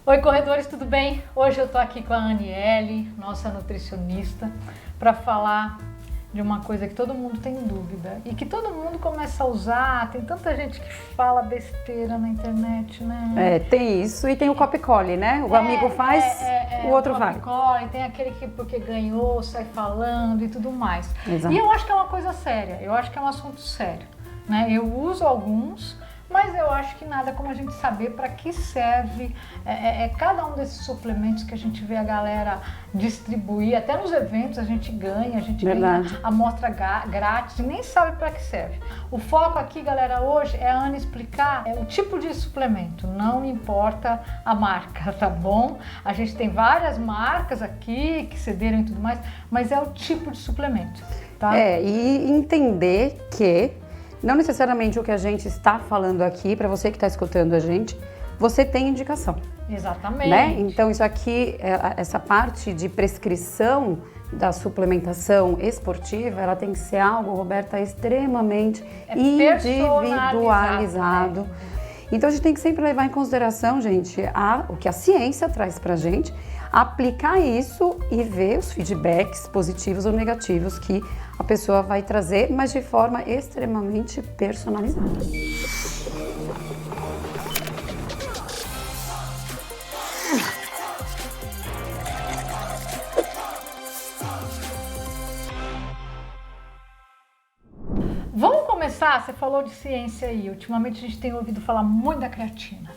Oi, corredores, tudo bem? Hoje eu tô aqui com a Aniele, nossa nutricionista, para falar de uma coisa que todo mundo tem dúvida e que todo mundo começa a usar. Tem tanta gente que fala besteira na internet, né? Tem isso e tem o copy-cole, né? O amigo faz, o outro vai. Copy-cole, tem aquele que porque ganhou, sai falando e tudo mais. Exato. E eu acho que é uma coisa séria, eu acho que é um assunto sério, né? Eu uso alguns, mas eu acho que nada como a gente saber para que serve cada um desses suplementos que a gente vê a galera distribuir. Até nos eventos a gente ganha Verdade. ganha amostra grátis e nem sabe para que serve. O foco aqui, galera, hoje é a Ana explicar o tipo de suplemento, não importa a marca, tá bom? A gente tem várias marcas aqui que cederam e tudo mais, mas é o tipo de suplemento, tá? E entender que não necessariamente o que a gente está falando aqui, para você que está escutando a gente, você tem indicação. Exatamente. Né? Então isso aqui, essa parte de prescrição da suplementação esportiva, ela tem que ser algo, Roberta, extremamente individualizado. Né? Então a gente tem que sempre levar em consideração, gente, o que a ciência traz pra gente, aplicar isso e ver os feedbacks positivos ou negativos que a pessoa vai trazer, mas de forma extremamente personalizada. Vamos começar? Você falou de ciência aí. Ultimamente a gente tem ouvido falar muito da creatina.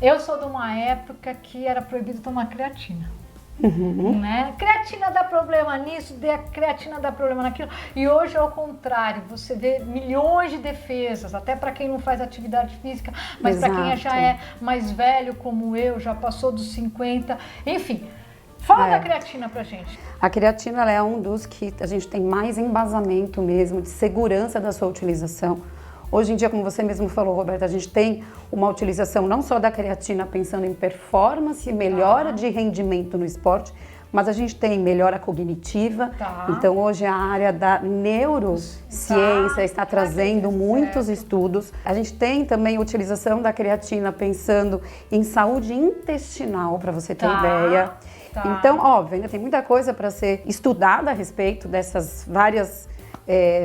Eu sou de uma época que era proibido tomar creatina. Né? Creatina dá problema nisso, creatina dá problema naquilo. E hoje é o contrário, você vê milhões de defesas, até para quem não faz atividade física, mas para quem já é mais velho como eu, já passou dos 50, enfim. Fala da creatina pra gente. A creatina ela é um dos que a gente tem mais embasamento mesmo, de segurança da sua utilização. Hoje em dia, como você mesmo falou, Roberta, a gente tem uma utilização não só da creatina pensando em performance, melhora de rendimento no esporte, mas a gente tem melhora cognitiva. Então hoje a área da neurociência está trazendo muitos estudos. A gente tem também utilização da creatina pensando em saúde intestinal, para você ter ideia. Então, óbvio, ainda tem muita coisa para ser estudada a respeito dessas várias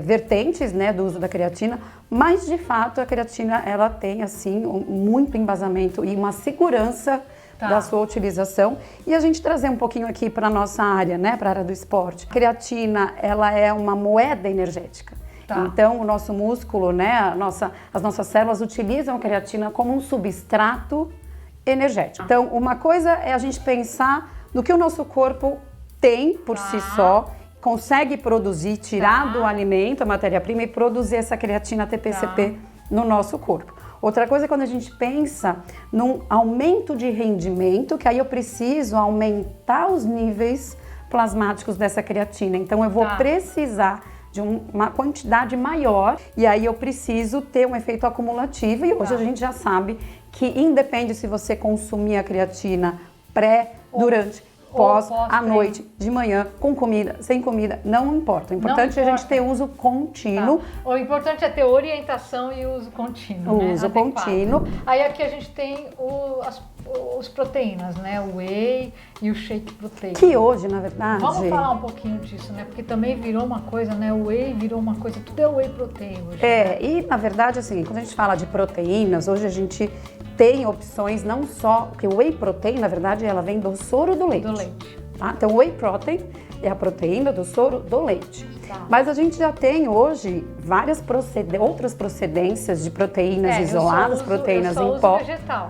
vertentes, né, do uso da creatina, mas de fato a creatina ela tem assim muito embasamento e uma segurança da sua utilização. E a gente trazer um pouquinho aqui para nossa área, né, para a área do esporte. A creatina ela é uma moeda energética. Então o nosso músculo, né, as nossas células utilizam a creatina como um substrato energético. Então uma coisa é a gente pensar no que o nosso corpo tem por si só, consegue produzir, tirar do alimento a matéria-prima e produzir essa creatina TPCP no nosso corpo. Outra coisa é quando a gente pensa num aumento de rendimento, que aí eu preciso aumentar os níveis plasmáticos dessa creatina. Então eu vou precisar de uma quantidade maior e aí eu preciso ter um efeito acumulativo. E hoje a gente já sabe que independe se você consumir a creatina durante, pós, à noite, de manhã, com comida, sem comida, não importa. O importante é a gente ter uso contínuo. O importante é ter orientação e uso contínuo. O uso contínuo. Aí aqui a gente tem os proteínas, né? O whey e o shake protein. Que hoje, na verdade... Vamos falar um pouquinho disso, né? Porque também virou uma coisa, né? O whey virou uma coisa, tudo é whey protein hoje. E na verdade, assim, quando a gente fala de proteínas, hoje a gente tem opções não só... Porque o whey protein, na verdade, ela vem do soro do leite. Então, o whey protein é a proteína do soro do leite. Mas a gente já tem hoje várias outras procedências de proteínas isoladas, proteínas em pó. Vegetal.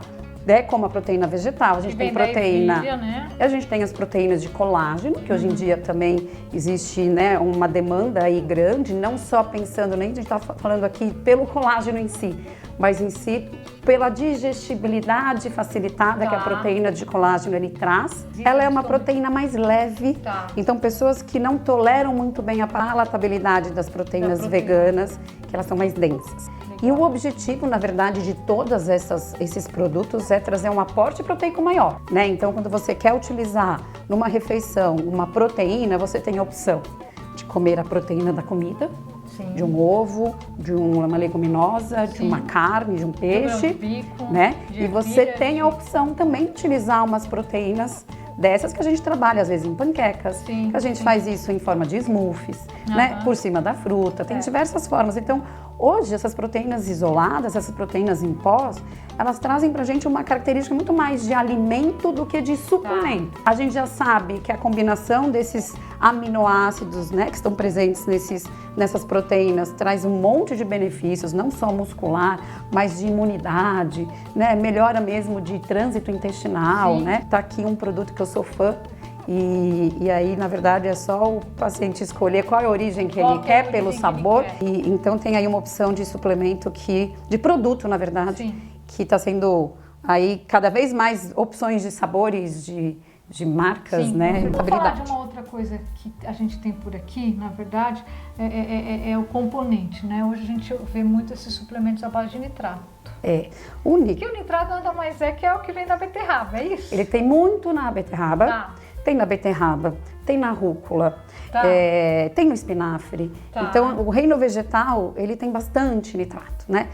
Como a proteína vegetal, a gente tem proteína, né? A gente tem as proteínas de colágeno, que hoje em dia também existe, né, uma demanda aí grande, não só pensando, nem a gente está falando aqui pelo colágeno em si, mas em si pela digestibilidade facilitada que a proteína de colágeno ele traz. Ela é uma proteína mais leve, então pessoas que não toleram muito bem a palatabilidade das proteínas veganas, que elas são mais densas. E o objetivo, na verdade, de todos esses produtos é trazer um aporte proteico maior, né? Então, quando você quer utilizar numa refeição uma proteína, você tem a opção de comer a proteína da comida, Sim. de um ovo, de uma leguminosa, de uma carne, de um peixe, né? E você tem a opção também de utilizar umas proteínas dessas que a gente trabalha, às vezes, em panquecas, que a gente faz isso em forma de smoothies, né? Por cima da fruta, tem diversas formas. Então, hoje, essas proteínas isoladas, essas proteínas em pós, elas trazem pra gente uma característica muito mais de alimento do que de suplemento. A gente já sabe que a combinação desses aminoácidos, né, que estão presentes nessas proteínas, traz um monte de benefícios, não só muscular, mas de imunidade, né? Melhora mesmo de trânsito intestinal, né? Tá aqui um produto que eu sou fã. E aí, na verdade, é só o paciente escolher qual é a origem que ele quer pelo sabor. E então tem aí uma opção de suplemento de produto, na verdade, que está sendo aí cada vez mais opções de sabores, de marcas, né? Vou falar de uma outra coisa que a gente tem por aqui, na verdade, é o componente, né? Hoje a gente vê muito esses suplementos à base de nitrato. Que o nitrato nada mais que é o que vem da beterraba, é isso? Ele tem muito na beterraba. Tem na beterraba, tem na rúcula, tem no espinafre. Então, o reino vegetal, ele tem bastante nitrato, né?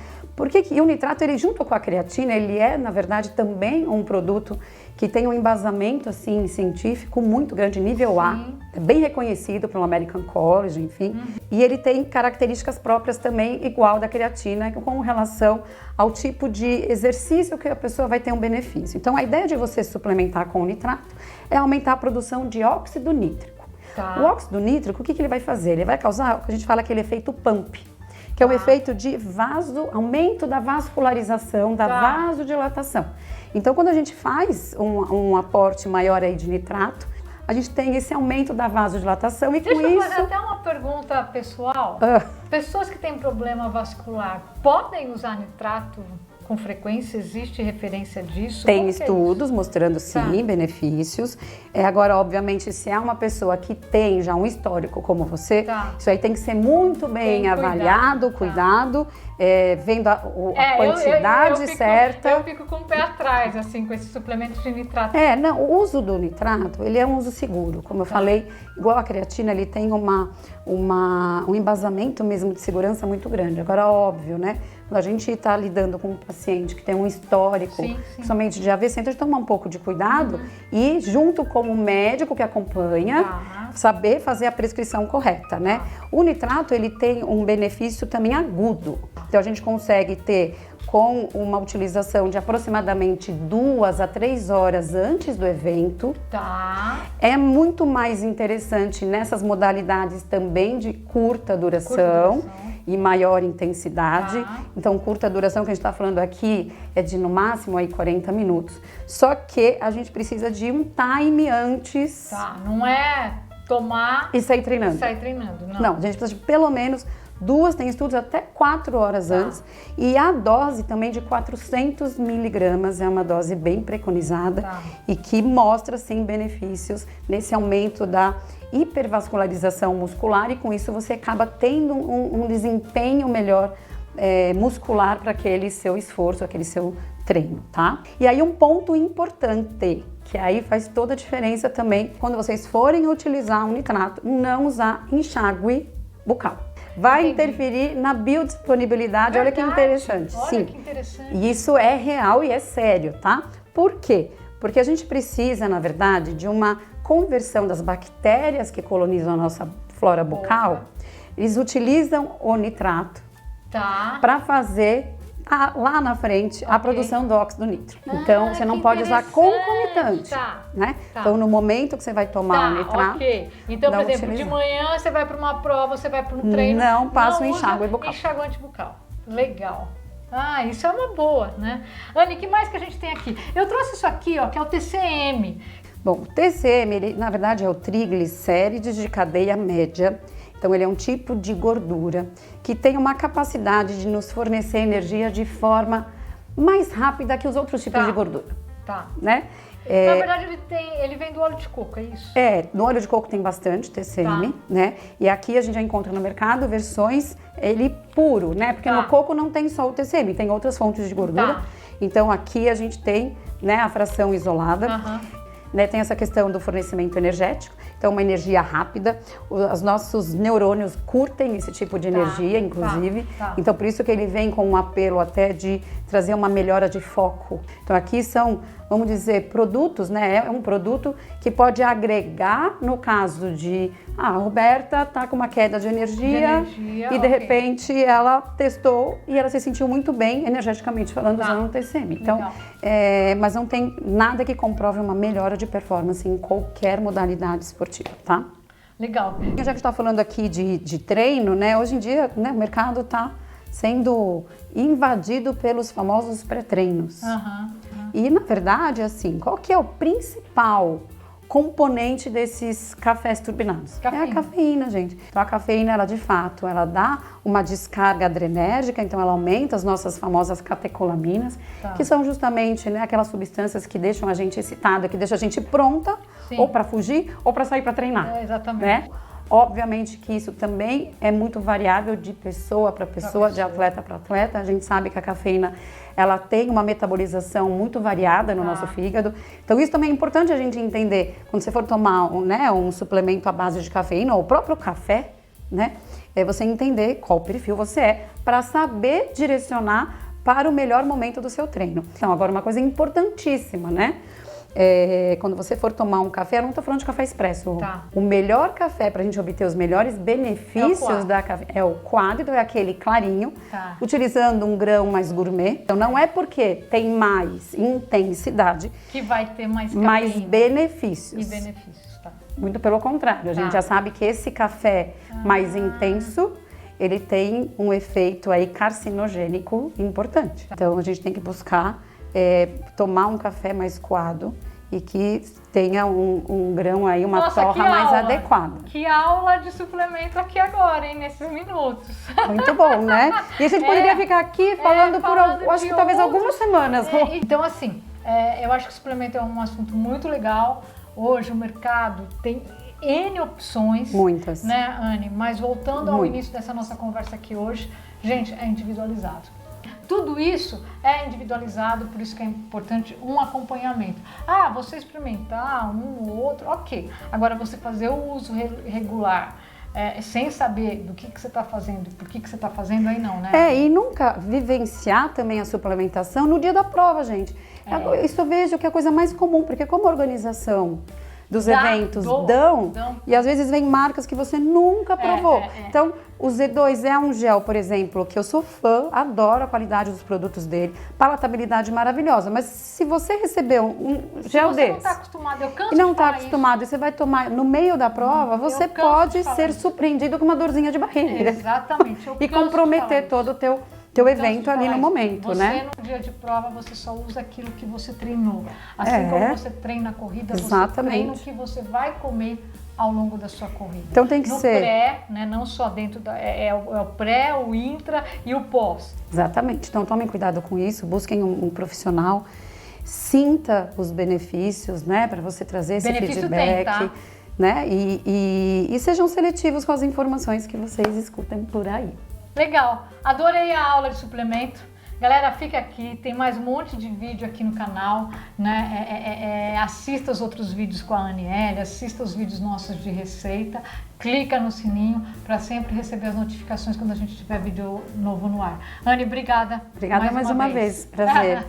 E o nitrato, ele junto com a creatina, ele é, na verdade, também um produto que tem um embasamento, assim, científico muito grande, nível A. É bem reconhecido pelo American College, enfim. E ele tem características próprias também, igual da creatina, com relação ao tipo de exercício que a pessoa vai ter um benefício. Então, a ideia de você suplementar com o nitrato é aumentar a produção de óxido nítrico. O óxido nítrico, o que ele vai fazer? Ele vai causar o que a gente fala aquele efeito pump, que é o efeito de aumento da vascularização, da vasodilatação. Então, quando a gente faz um aporte maior aí de nitrato, a gente tem esse aumento da vasodilatação e com isso... Deixa eu fazer até uma pergunta pessoal. Pessoas que têm problema vascular podem usar nitrato com frequência? Existe referência disso? Tem estudos mostrando, sim, benefícios. Agora, obviamente, se é uma pessoa que tem já um histórico como você, isso aí tem que ser muito bem avaliado, cuidado, vendo a quantidade certa. Eu fico com o pé atrás, assim, com esse suplemento de nitrato. Não, o uso do nitrato, ele é um uso seguro. Como eu falei, igual a creatina, ele tem um embasamento mesmo de segurança muito grande. Agora, óbvio, né? Quando a gente está lidando com um paciente que tem um histórico, principalmente de AVC, então a gente tomar um pouco de cuidado e, junto com o médico que acompanha, saber fazer a prescrição correta, né? O nitrato, ele tem um benefício também agudo. Então, a gente consegue ter, com uma utilização de aproximadamente 2 a 3 horas antes do evento. É muito mais interessante nessas modalidades também de curta duração. E maior intensidade. Então, curta duração que a gente está falando aqui é de no máximo aí 40 minutos. Só que a gente precisa de um time antes. Não é tomar e sair treinando. Não, a gente precisa de pelo menos 2, tem estudos até 4 horas antes. E a dose também de 400 miligramas é uma dose bem preconizada e que mostra, sim, benefícios nesse aumento da hipervascularização muscular e com isso você acaba tendo um desempenho melhor muscular para aquele seu esforço, aquele seu treino, tá? E aí um ponto importante, que aí faz toda a diferença também, quando vocês forem utilizar um nitrato, não usar enxágue bucal. Vai interferir na biodisponibilidade. Olha que interessante. Olha que interessante. E isso é real e é sério, tá? Por quê? Porque a gente precisa, na verdade, de uma conversão das bactérias que colonizam a nossa flora bucal. Eles utilizam o nitrato para fazer lá na frente a produção do óxido nítrico. Então, você não pode usar concomitante, né? Então, no momento que você vai tomar o nitrato... Então, por exemplo, de manhã você vai para uma prova, você vai para um treino... Não passa o enxágue bucal. Enxaguante bucal. Legal. Isso é uma boa, né? Anny, o que mais que a gente tem aqui? Eu trouxe isso aqui, ó, que é o TCM. Bom, o TCM, ele, na verdade, é o triglicérides de cadeia média. Então, ele é um tipo de gordura que tem uma capacidade de nos fornecer energia de forma mais rápida que os outros tipos de gordura. Né? Na verdade, ele vem do óleo de coco, é isso? No óleo de coco tem bastante TCM, né? E aqui a gente já encontra no mercado versões ele puro, né? Porque no coco não tem só o TCM, tem outras fontes de gordura. Então, aqui a gente tem, né, a fração isolada. Né, tem essa questão do fornecimento energético. então uma energia rápida. Os nossos neurônios curtem esse tipo de energia, inclusive. Então por isso que ele vem com um apelo até de trazer uma melhora de foco. Então aqui são, vamos dizer, produtos, né? É um produto que pode agregar no caso de a Roberta tá com uma queda de energia e de repente ela testou e ela se sentiu muito bem energeticamente falando usando o TCM. Então, mas não tem nada que comprove uma melhora de performance em qualquer modalidade esportiva, tá? Legal. Já que a gente está falando aqui de treino, né? Hoje em dia, né, o mercado está sendo invadido pelos famosos pré-treinos. E na verdade, assim, qual que é o principal componente desses cafés turbinados? É a cafeína, gente. Então a cafeína, ela de fato, ela dá uma descarga adrenérgica, então ela aumenta as nossas famosas catecolaminas, que são justamente, né, aquelas substâncias que deixam a gente excitada, que deixam a gente pronta, ou para fugir ou para sair para treinar. Exatamente. Né? Obviamente que isso também é muito variável de pessoa para pessoa, de atleta para atleta. A gente sabe que a cafeína, ela tem uma metabolização muito variada no nosso fígado. Então isso também é importante a gente entender. Quando você for tomar um suplemento à base de cafeína, ou o próprio café, né? É você entender qual perfil você é para saber direcionar para o melhor momento do seu treino. Então agora uma coisa importantíssima, né? Quando você for tomar um café, eu não estou falando de café expresso. O melhor café para a gente obter os melhores benefícios da café é o coado, é aquele clarinho, utilizando um grão mais gourmet. Então não é porque tem mais intensidade que vai ter mais benefícios. E benefícios, Muito pelo contrário, a gente já sabe que esse café mais intenso, ele tem um efeito aí carcinogênico importante. Então a gente tem que buscar tomar um café mais coado e que tenha um grão aí, uma torra mais adequada. Que aula de suplemento aqui agora, hein, nesses minutos. Muito bom, né? E a gente poderia ficar aqui falando por, acho que talvez algumas semanas. Então assim, eu acho que o suplemento é um assunto muito legal. Hoje o mercado tem N opções. Muitas. Né, Anne? Mas voltando ao início dessa nossa conversa aqui hoje, gente, é individualizado. Tudo isso é individualizado, por isso que é importante um acompanhamento. Você experimentar um ou outro, ok. Agora você fazer o uso regular, sem saber do que você está fazendo e por que você está fazendo, aí não, né? E nunca vivenciar também a suplementação no dia da prova, gente. Isso eu vejo que é a coisa mais comum, porque como organização dos eventos dão, e às vezes vem marcas que você nunca provou. Então, o Z2 é um gel, por exemplo, que eu sou fã, adoro a qualidade dos produtos dele, palatabilidade maravilhosa, mas se você recebeu um gel desse, não está acostumado, e não está acostumado, e você vai tomar no meio da prova, você pode ser surpreendido com uma dorzinha de barriga. Exatamente. E comprometer todo o teu evento ali no momento, né? Você, no dia de prova, você só usa aquilo que você treinou. Assim como você treina a corrida, você treina o que você vai comer ao longo da sua corrida. Então tem que ser... No pré, né, não só dentro da... É o pré, o intra e o pós. Exatamente. Então tomem cuidado com isso, busquem um profissional, sinta os benefícios, né, para você trazer esse feedback. Né? E sejam seletivos com as informações que vocês escutem por aí. Legal, adorei a aula de suplemento. Galera, fica aqui, tem mais um monte de vídeo aqui no canal, né? Assista os outros vídeos com a Aniele, assista os vídeos nossos de receita, clica no sininho para sempre receber as notificações quando a gente tiver vídeo novo no ar. Anne, obrigada. Obrigada mais uma vez. Prazer.